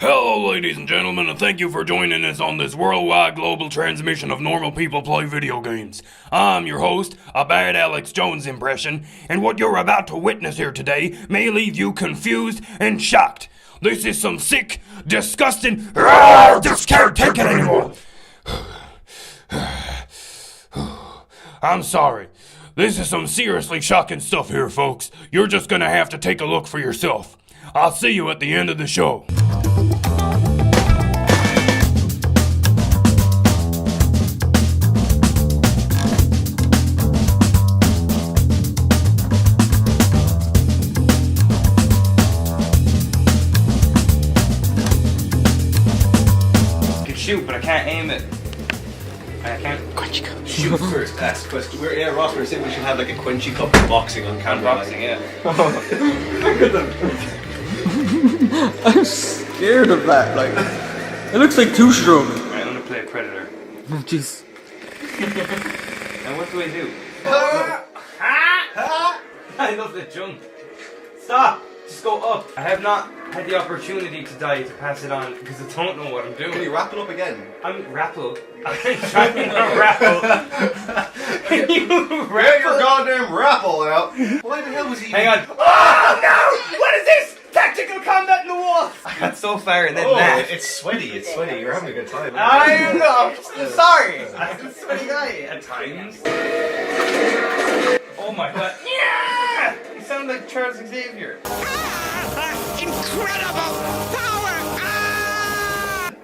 Hello ladies and gentlemen, and thank you for joining us on this worldwide global transmission of normal people play video games. I'm your host, a Bad Alex Jones impression, and what you're about to witness here today may leave you confused and shocked. This is some sick, disgusting, I just can't take it anymore. I'm sorry. This is some seriously shocking stuff here, folks. You're just gonna have to take a look for yourself. I'll see you at the end of the show. Shoot, but I can't aim it. I can't Shoot first, ask question. Ross, we're saying we should have like a Quenchy Cup of boxing on camera. boxing, yeah. Look at them. I'm scared of that, like, it looks like two stroke. Right, I'm gonna play a predator. Oh, jeez. And what do I do? I love the jump. Stop! Just go up. I have not had the opportunity to die to pass it on because I don't know what I'm doing. Can you wrap it up again? I'm rappel. I'm trying to rappel. Can you rappel? Get your goddamn rapple out. Why the hell was he? Hang on. Oh no! What is this? Tactical combat in the wall! I got so far and then that. It's sweaty, You're having a good time. I'm sorry. I'm a sweaty guy at times. Oh my god. Yeah! You sound like Charles Xavier. Incredible power!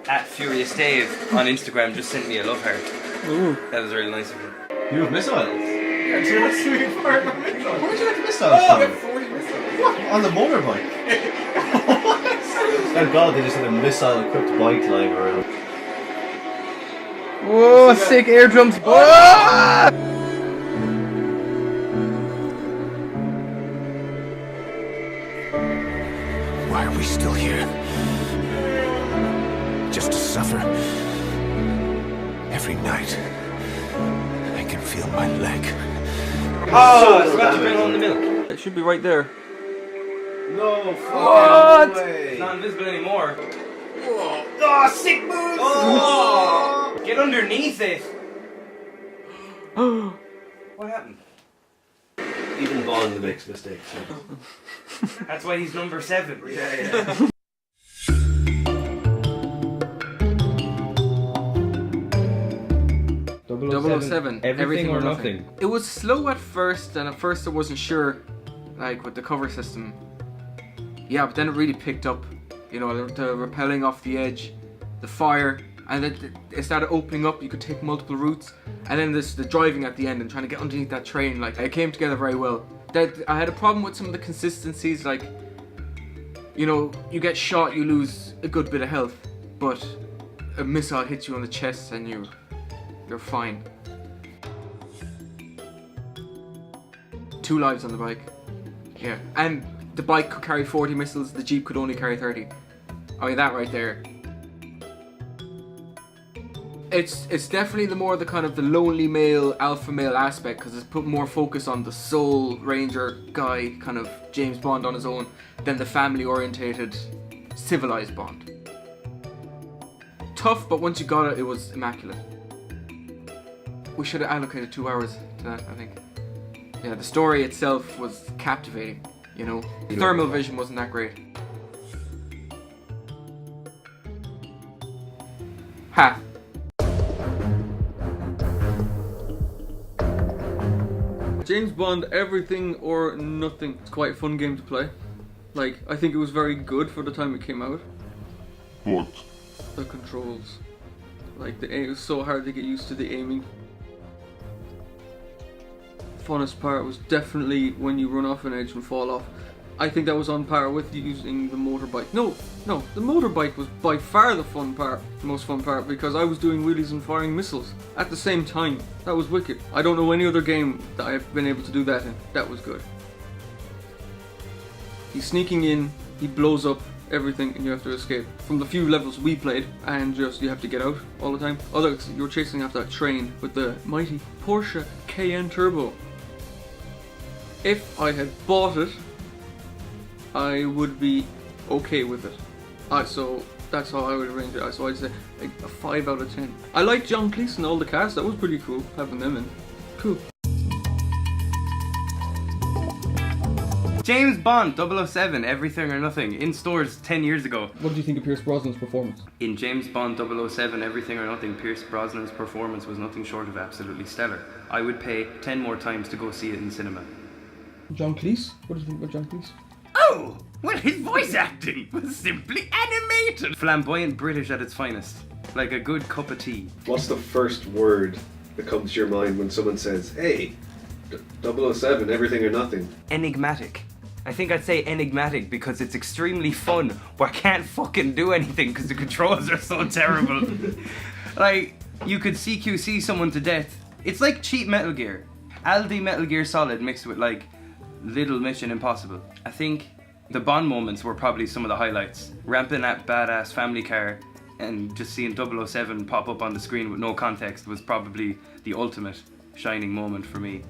At Furious Dave on Instagram just sent me a love heart. Ooh. That was really nice of him. You have missiles? Yeah, that's sweet part of missiles. Where'd you get the missiles Oh, I from? got 40 missiles. What? On the motorbike? Thank God they just had a missile-equipped bike lying around. Whoa, sick air drums. Whoa! Why are we still here? Just to suffer. Every night, I can feel my leg. Oh, I forgot to bring home the milk. It should be right there. No What? way. It's not invisible anymore. Oh, sick moves! Oh! Get underneath it! What happened? Even Bond makes mistakes. That's why he's number 7. Yeah. 007, everything or nothing. It was slow at first, and at first I wasn't sure, like, with the cover system. Yeah, but then it really picked up. You know, the rappelling off the edge, the fire, and then it started opening up. You could take multiple routes, and then the driving at the end and trying to get underneath that train. Like, it came together very well. I had a problem with some of the consistencies, like, you know, you get shot, you lose a good bit of health, but a missile hits you on the chest and you're fine. 2 lives on the bike. Yeah, and the bike could carry 40 missiles, the Jeep could only carry 30. Oh yeah, that right there. It's definitely the kind of the lonely male, alpha male aspect, because it's put more focus on the soul ranger guy, kind of James Bond on his own, than the family orientated, civilized Bond. Tough, but once you got it, it was immaculate. We should have allocated 2 hours to that, I think. Yeah, the story itself was captivating, you know. Thermal vision wasn't that great. Ha! James Bond, everything or nothing. It's quite a fun game to play. Like, I think it was very good for the time it came out. What? The controls. Like, it was so hard to get used to the aiming. Funnest part was definitely when you run off an edge and fall off. I think that was on par with using the motorbike. No, the motorbike was by far the most fun part, because I was doing wheelies and firing missiles at the same time. That was wicked. I don't know any other game that I've been able to do that in. That was good. He's sneaking in, he blows up everything, and you have to escape. From the few levels we played, and just you have to get out all the time. Others, you're chasing after that train with the mighty Porsche Cayenne Turbo. If I had bought it, I would be okay with it. So That's how I would arrange it. So I'd say like a 5 out of 10. I like John Cleese and all the cast. That was pretty cool having them in. Cool. James Bond 007, Everything or Nothing, in stores 10 years ago. What do you think of Pierce Brosnan's performance? In James Bond 007, Everything or Nothing, Pierce Brosnan's performance was nothing short of absolutely stellar. I would pay 10 more times to go see it in cinema. John Cleese? What do you think about John Cleese? Oh, well, his voice acting was simply animated. Flamboyant British at its finest, like a good cup of tea. What's the first word that comes to your mind when someone says, hey, 007, Everything or Nothing? Enigmatic. I think I'd say enigmatic because it's extremely fun, but I can't fucking do anything because the controls are so terrible. Like, you could CQC someone to death. It's like cheap Metal Gear. Aldi Metal Gear Solid mixed with like little Mission Impossible. I think the Bond moments were probably some of the highlights. Ramping that badass family car and just seeing 007 pop up on the screen with no context was probably the ultimate shining moment for me.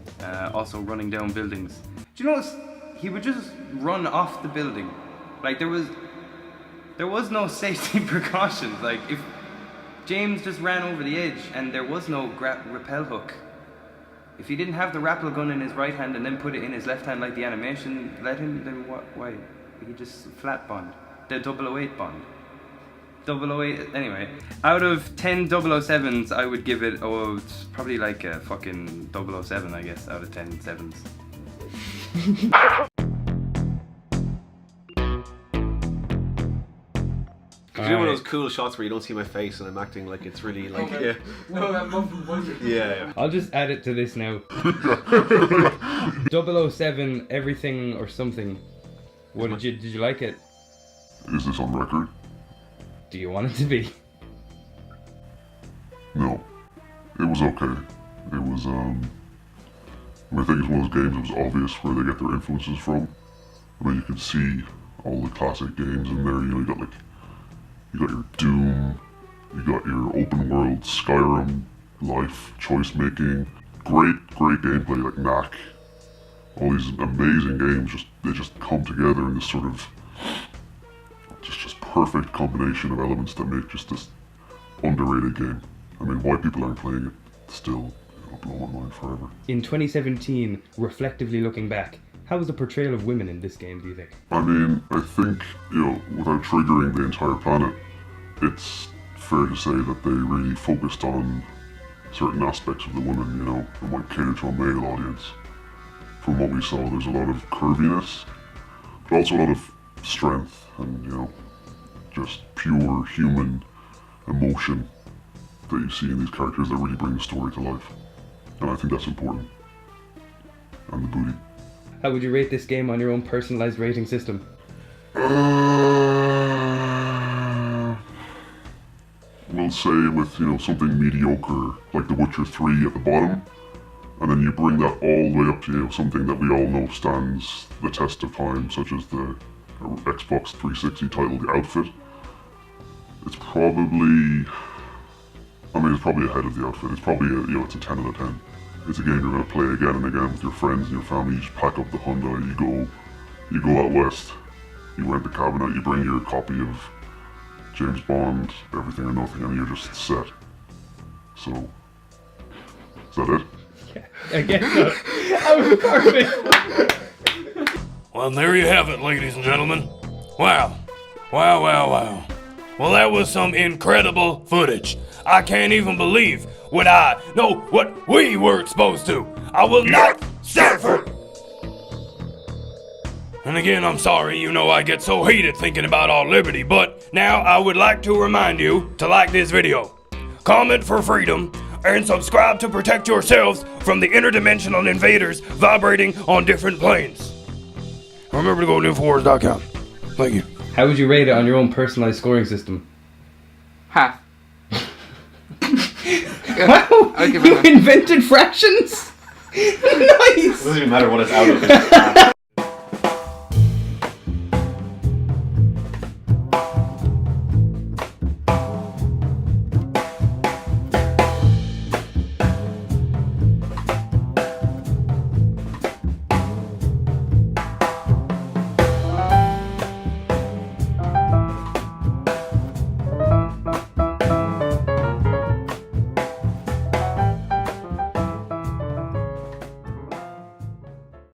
Also running down buildings. Do you notice he would just run off the building? Like there was no safety precautions. Like if James just ran over the edge and there was no rappel hook. If he didn't have the rappel gun in his right hand and then put it in his left hand like the animation let him, then what? Why? He just flat Bond. The 008 Bond. 008, anyway. Out of 10 007s, I would give it, it's probably like a fucking 007, I guess, out of 10 sevens. Could you do one of those cool shots where you don't see my face and I'm acting like it's really like, yeah. No, that muffin wonder. Yeah. I'll just add it to this now. 007, Everything or Something. What did you like it? Is this on record? Do you want it to be? No. It was okay. It was, I think it's one of those games that was obvious where they get their influences from. I mean, you can see all the classic games in there. You know, you got your Doom, you got your open world Skyrim, Life, choice making, great gameplay like Knack. All these amazing games, they just come together in this sort of just perfect combination of elements that make just this underrated game. I mean, why people aren't playing it still, blow my mind forever. In 2017, reflectively looking back, how was the portrayal of women in this game, do you think? I mean, I think, without triggering the entire planet, it's fair to say that they really focused on certain aspects of the women, and might cater to a male audience. From what we saw, there's a lot of curviness, but also a lot of strength and, just pure human emotion that you see in these characters that really bring the story to life. And I think that's important. And the booty. How would you rate this game on your own personalized rating system? We'll say with, something mediocre, like The Witcher 3 at the bottom, and then you bring that all the way up to, something that we all know stands the test of time, such as the Xbox 360 title, The Outfit. It's probably ahead of The Outfit. It's probably, it's a 10 out of 10. It's a game you're going to play again and again with your friends and your family. You just pack up the Hyundai, you go out west, you rent the cabin out, you bring your copy of James Bond, Everything or Nothing, and you're just set. So, is that it? Yeah, I guess so. That was perfect. Well, there you have it, ladies and gentlemen. Wow. Well, that was some incredible footage. I can't even believe what we were exposed to. I will not stand for it. And again, I'm sorry, I get so heated thinking about our liberty, but now I would like to remind you to like this video, comment for freedom, and subscribe to protect yourselves from the interdimensional invaders vibrating on different planes. Remember to go to Infowars.com. Thank you. How would you rate it on your own personalized scoring system? Half. Wow! You invented fractions? Nice! It doesn't even matter what it's out of.